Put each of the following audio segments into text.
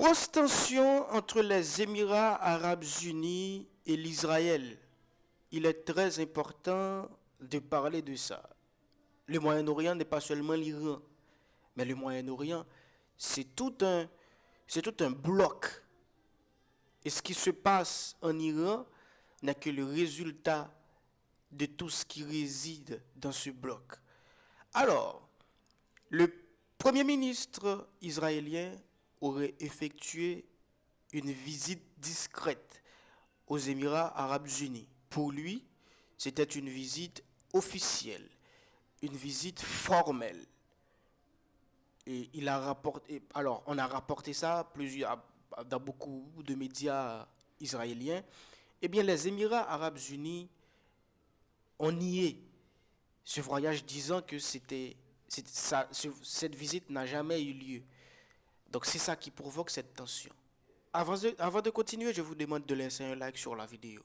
Grosse tension entre les Émirats arabes unis et l'Israël. Il est très important de parler de ça. Le Moyen-Orient n'est pas seulement l'Iran, mais le Moyen-Orient, c'est tout un bloc. Et ce qui se passe en Iran n'est que le résultat de tout ce qui réside dans ce bloc. Alors, le Premier ministre israélien aurait effectué une visite discrète aux Émirats arabes unis. Pour lui, c'était une visite officielle, une visite formelle. Et il a rapporté, alors on a rapporté ça dans beaucoup de médias israéliens. Eh bien, les Émirats arabes unis ont nié ce voyage, disant que cette visite n'a jamais eu lieu. Donc c'est ça qui provoque cette tension. Avant de continuer, je vous demande de laisser un like sur la vidéo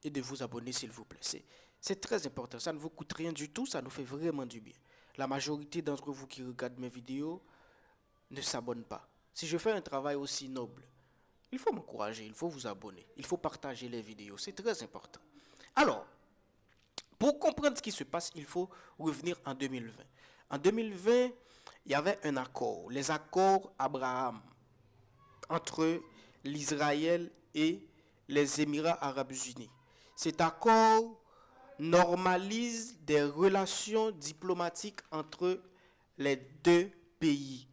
et de vous abonner s'il vous plaît. C'est très important, ça ne vous coûte rien du tout, ça nous fait vraiment du bien. La majorité d'entre vous qui regardent mes vidéos ne s'abonnent pas. Si je fais un travail aussi noble, il faut m'encourager, il faut vous abonner, il faut partager les vidéos, c'est très important. Alors, pour comprendre ce qui se passe, il faut revenir en 2020. En 2020, il y avait un accord, les accords Abraham, entre l'Israël et les Émirats arabes unis. Cet accord normalise des relations diplomatiques entre les deux pays.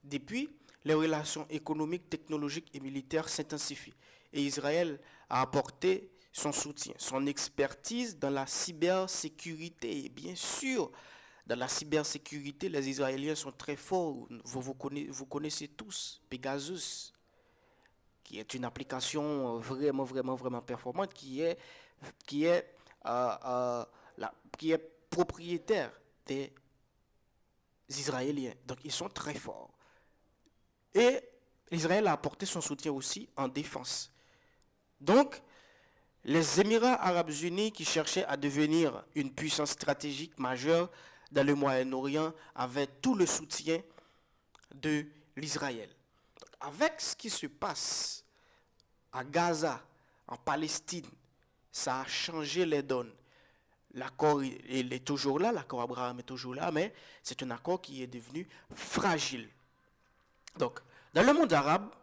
Depuis, les relations économiques, technologiques et militaires s'intensifient. Et Israël a apporté son soutien, son expertise dans la cybersécurité. Et bien sûr, dans la cybersécurité, les Israéliens sont très forts. Vous connaissez tous Pegasus, qui est une application vraiment performante, qui est, qui est propriétaire des Israéliens. Donc ils sont très forts. Et Israël a apporté son soutien aussi en défense. Donc, les Émirats arabes unis qui cherchaient à devenir une puissance stratégique majeure dans le Moyen-Orient avaient tout le soutien de l'Israël. Avec ce qui se passe à Gaza, en Palestine, ça a changé les donnes. L'accord il est toujours là, l'accord Abraham est toujours là, mais c'est un accord qui est devenu fragile. Donc, dans le monde arabe,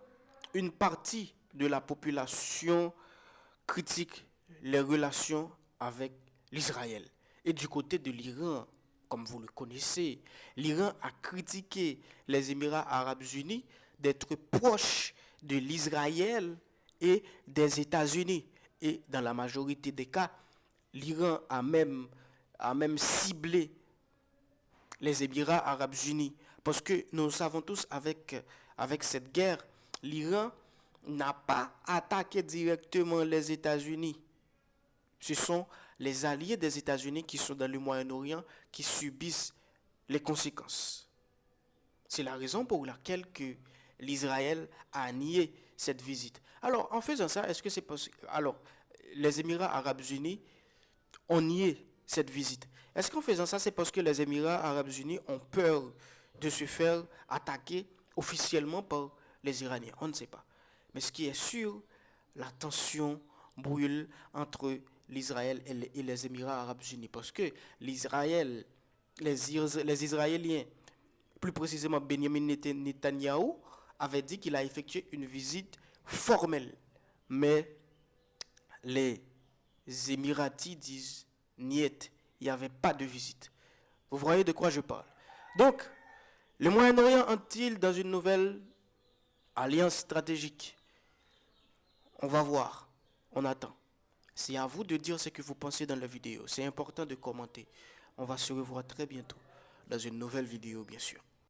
une partie de la population critique les relations avec l'Israël. Et du côté de l'Iran, comme vous le connaissez, l'Iran a critiqué les Émirats arabes unis d'être proches de l'Israël et des États-Unis. Et dans la majorité des cas, l'Iran a même ciblé les Émirats arabes unis. Parce que nous savons tous, avec cette guerre, l'Iran n'a pas attaqué directement les États-Unis. Ce sont les alliés des États-Unis qui sont dans le Moyen-Orient qui subissent les conséquences. C'est la raison pour laquelle l'Israël a nié cette visite. Alors, en faisant ça, est-ce que c'est possible? Alors, les Émirats arabes unis ont nié cette visite. Est-ce qu'en faisant ça, c'est parce que les Émirats arabes unis ont peur de se faire attaquer officiellement par les Iraniens? On ne sait pas. Mais ce qui est sûr, la tension brûle entre l'Israël et les Émirats arabes unis. Parce que l'Israël, les Israéliens, plus précisément Benjamin Netanyahou, avait dit qu'il a effectué une visite formelle. Mais les Émiratis disent niet, il n'y avait pas de visite. Vous voyez de quoi je parle. Donc, le Moyen-Orient entre-t-il dans une nouvelle alliance stratégique? On va voir, on attend. C'est à vous de dire ce que vous pensez dans la vidéo. C'est important de commenter. On va se revoir très bientôt dans une nouvelle vidéo, bien sûr.